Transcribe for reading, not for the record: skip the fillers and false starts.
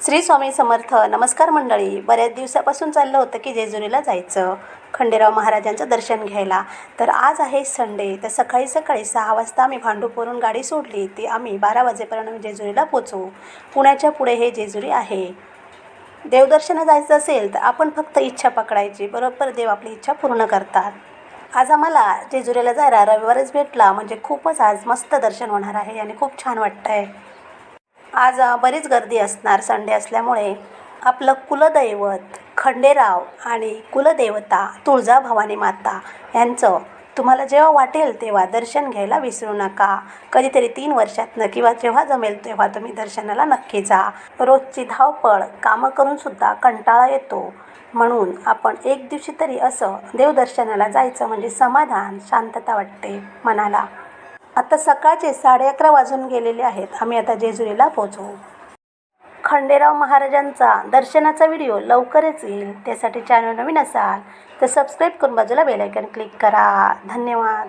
श्री स्वामी समर्थ. नमस्कार मंडळी. बऱ्याच दिवसापासून चाललं होतं की जेजुरीला जायचं खंडेराव महाराजांचं दर्शन घ्यायला. तर आज आहे संडे. तर सकाळी 6 वाजता आम्ही भांडूपवरून गाडी सोडली. ती आम्ही 12 वाजेपर्यंत जेजुरीला पोचू. पुण्याच्या पुढे हे जेजुरी आहे. देवदर्शनं जायचं असेल तर आपण फक्त इच्छा पकडायची, बरोबर देव आपली इच्छा पूर्ण करतात. आज आम्हाला जेजुरीला जायला रविवारच भेटला, म्हणजे खूपच आज मस्त दर्शन होणार आहे आणि खूप छान वाटतं आहे. आज बरीच गर्दी असणार संडे असल्यामुळे. आपलं कुलदैवत खंडेराव आणि कुलदेवता तुळजाभवानी माता यांचं तुम्हाला जेव्हा वाटेल तेव्हा दर्शन घ्यायला विसरू नका. कधीतरी 3 वर्षातनं किंवा जेव्हा जमेल तेव्हा तुम्ही दर्शनाला नक्की जा. रोजची धावपळ कामं करूनसुद्धा कंटाळा येतो, म्हणून आपण एक दिवशी तरी असं देवदर्शनाला जायचं, म्हणजे समाधान शांतता वाटते मनाला. आता सकाळचे 11:30 वाजून गेलेले आहेत. आम्ही आता जेजुरीला पोहोचू. खंडेराव महाराजांचा दर्शनाचा व्हिडिओ लवकरच येईल. त्यासाठी चॅनल नवीन असाल तर सबस्क्राईब करून बाजूला बेल आयकॉन क्लिक करा. धन्यवाद.